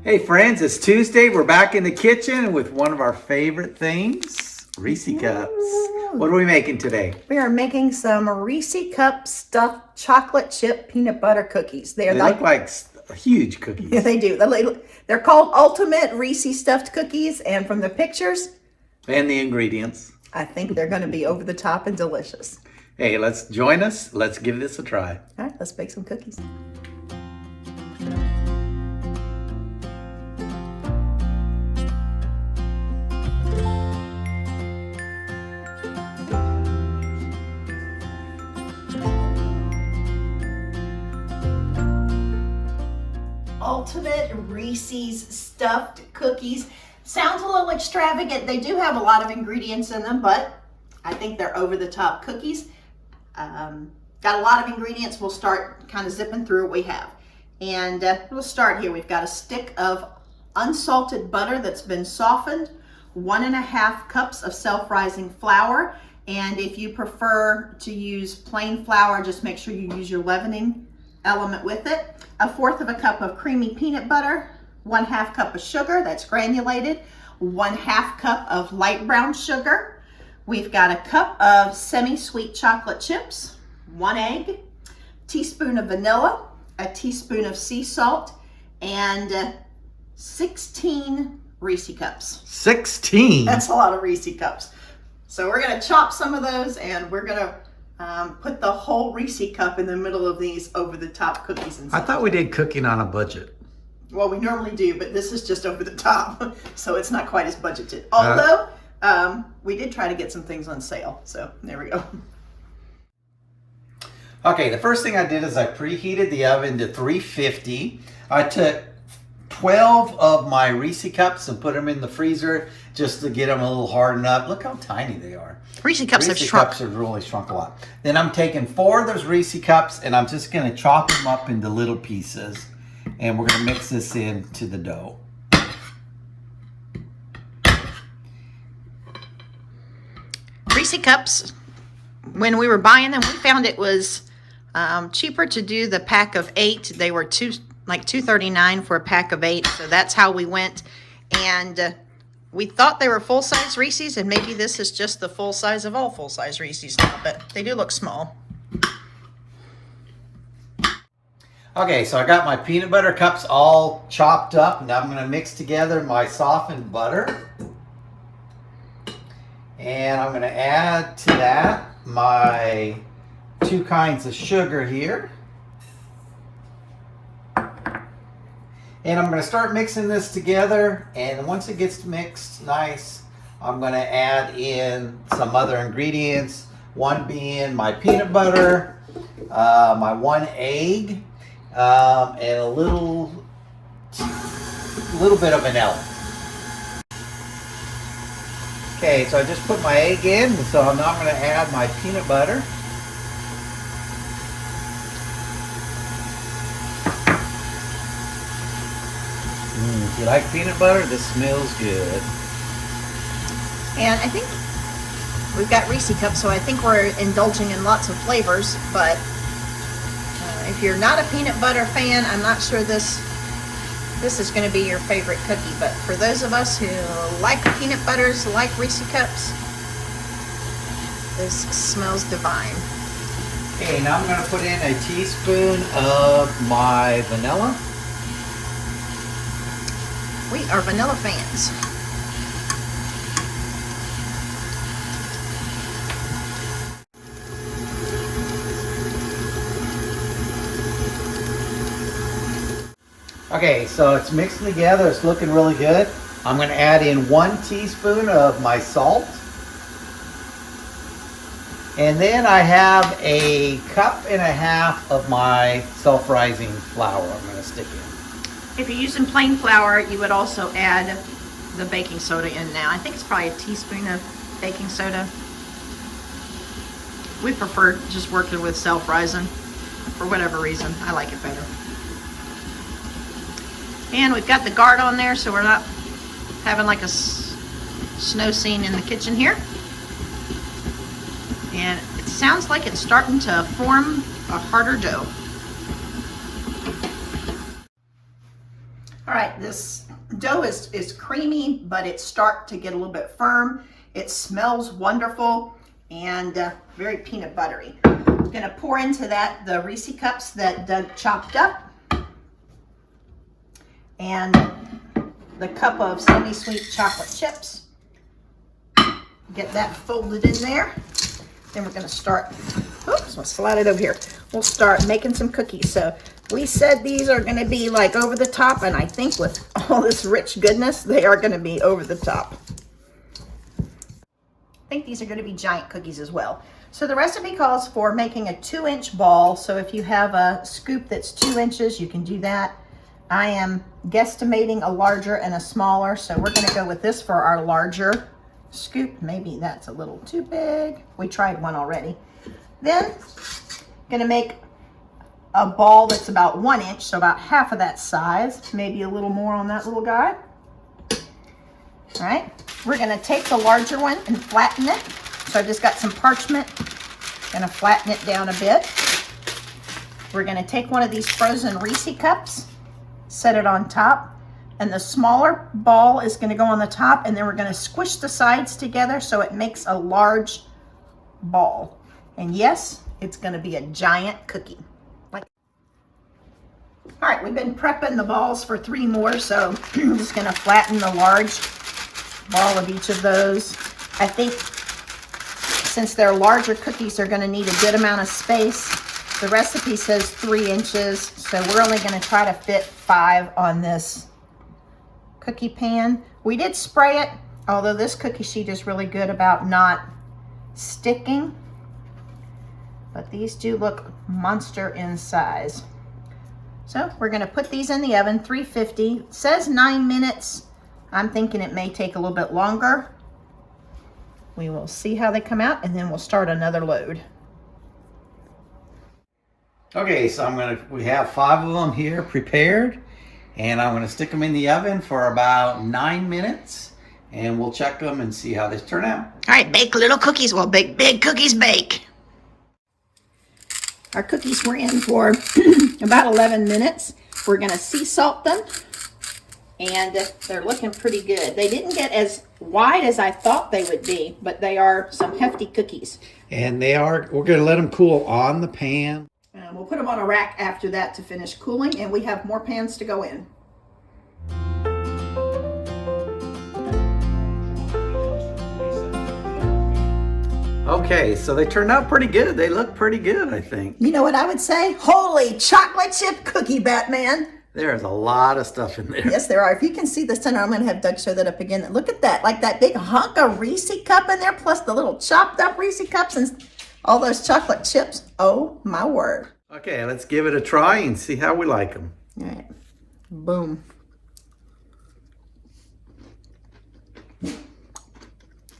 Hey friends, it's Tuesday. We're back in the kitchen with one of our favorite things, Reese cups. What are we making today? We are making some Reese cup stuffed chocolate chip peanut butter cookies. They look like huge cookies. Yeah, they do. They're called Ultimate Reese stuffed cookies, and from the pictures and the ingredients, I think they're going to be over the top and delicious. Hey, let's join us. Let's give this a try. All right, let's bake some cookies. Ultimate Reese's stuffed cookies. Sounds a little extravagant. They do have a lot of ingredients in them, but I think they're over-the-top cookies. Got a lot of ingredients. We'll start kind of zipping through what we have. And we'll start here. We've got a stick of unsalted butter that's been softened, 1.5 cups of self-rising flour, and if you prefer to use plain flour, just make sure you use your leavening element with it. 1/4 cup of creamy peanut butter, 1/2 cup of sugar that's granulated, 1/2 cup of light brown sugar. We've got a cup of semi-sweet chocolate chips, 1 egg, teaspoon of vanilla, a teaspoon of sea salt, and 16 Reese cups. 16? That's a lot of Reese cups. So we're going to chop some of those, and we're going to put the whole Reese cup in the middle of these over-the-top cookies. And I thought we did cooking on a budget. Well, we normally do, but this is just over the top, so it's not quite as budgeted. Although, we did try to get some things on sale, so there we go. Okay, the first thing I did is I preheated the oven to 350. I took 12 of my Reese cups and put them in the freezer just to get them a little hardened up. Look how tiny they are. Reese cups have shrunk. Reese cups have really shrunk a lot. Then I'm taking 4 of those Reese cups and I'm just going to chop them up into little pieces. And we're going to mix this into the dough. Reese cups, when we were buying them, we found it was cheaper to do the pack of 8. They were like $2.39 for a pack of 8. So that's how we went. And we thought they were full-size Reese's, and maybe this is just the full size of all full-size Reese's now, but they do look small. Okay, so I got my peanut butter cups all chopped up. Now I'm going to mix together my softened butter. And I'm going to add to that my 2 kinds of sugar here. And I'm going to start mixing this together, and once it gets mixed nice, I'm going to add in some other ingredients, one being my peanut butter, my 1 egg, and a little bit of vanilla. Okay, so I just put my egg in, so now I'm going to add my peanut butter. If you like peanut butter, this smells good. And I think we've got Reese cups, so I think we're indulging in lots of flavors, but if you're not a peanut butter fan, I'm not sure this is going to be your favorite cookie, but for those of us who like peanut butters, like Reese cups, this smells divine. Okay, now I'm going to put in a teaspoon of my vanilla. We are vanilla fans. Okay, so it's mixing together. It's looking really good. I'm going to add in 1 teaspoon of my salt. And then I have a 1.5 cups of my self-rising flour I'm going to stick in. If you're using plain flour, you would also add the baking soda in now. I think it's probably a teaspoon of baking soda. We prefer just working with self-rising for whatever reason. I like it better. And we've got the guard on there, so we're not having like a snow scene in the kitchen here. And it sounds like it's starting to form a harder dough. right, this dough is creamy, but it's starting to get a little bit firm. It smells wonderful and very peanut buttery. I'm gonna pour into that the Reese cups that Doug chopped up and the cup of semi-sweet chocolate chips. Get that folded in there. Then we're gonna start, oops, I'll slide it over here. We'll start making some cookies. So we said these are gonna be like over the top, and I think with all this rich goodness, they are gonna be over the top. I think these are gonna be giant cookies as well. So the recipe calls for making a 2-inch ball. So if you have a scoop that's 2 inches, you can do that. I am guesstimating a larger and a smaller, so we're gonna go with this for our larger scoop. Maybe that's a little too big. We tried one already. Then, gonna make a ball that's about 1 inch, so about half of that size, maybe a little more on that little guy. All right, we're gonna take the larger one and flatten it. So I've just got some parchment, gonna flatten it down a bit. We're gonna take one of these frozen Reese cups, set it on top, and the smaller ball is gonna go on the top, and then we're gonna squish the sides together so it makes a large ball. And yes, it's gonna be a giant cookie. All right, we've been prepping the balls for 3 more, so I'm just gonna flatten the large ball of each of those. I think since they're larger cookies, they're gonna need a good amount of space. The recipe says 3 inches, so we're only gonna try to fit 5 on this cookie pan. We did spray it, although this cookie sheet is really good about not sticking. But these do look monster in size. So we're gonna put these in the oven, 350. It says 9 minutes. I'm thinking it may take a little bit longer. We will see how they come out, and then we'll start another load. Okay, so we have 5 of them here prepared, and I'm gonna stick them in the oven for about 9 minutes, and we'll check them and see how they turn out. All right, bake little cookies. Well, big cookies bake. Our cookies were in for about 11 minutes. We're gonna sea salt them, and they're looking pretty good. They didn't get as wide as I thought they would be, but they are some hefty cookies. And we're gonna let them cool on the pan. We'll put them on a rack after that to finish cooling, and we have more pans to go in. Okay, so they turned out pretty good. They look pretty good, I think. You know what I would say? Holy chocolate chip cookie, Batman. There's a lot of stuff in there. Yes, there are. If you can see the center, I'm going to have Doug show that up again. Look at that, like that big hunk of Reese cup in there, plus the little chopped up Reese cups and all those chocolate chips. Oh, my word. Okay, let's give it a try and see how we like them. All right. Boom.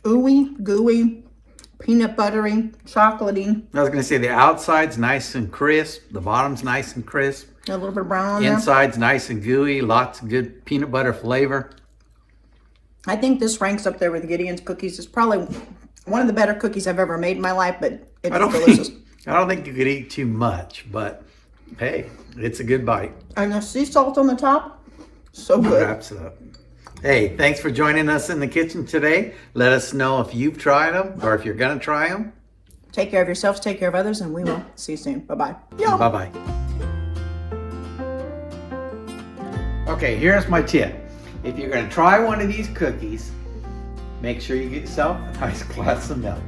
Ooey, gooey, peanut buttery, chocolatey. I was going to say the outside's nice and crisp. The bottom's nice and crisp. A little bit of brown on there. Inside's nice and gooey. Lots of good peanut butter flavor. I think this ranks up there with Gideon's cookies. It's probably one of the better cookies I've ever made in my life, but it's delicious. I don't think you could eat too much, but hey, it's a good bite. And the sea salt on the top, so good. Absolutely. Hey, thanks for joining us in the kitchen today. Let us know if you've tried them or if you're going to try them. Take care of yourselves, take care of others, and we will see you soon. Bye-bye. Bye-bye. Okay, here's my tip. If you're going to try one of these cookies, make sure you get yourself a nice glass of milk.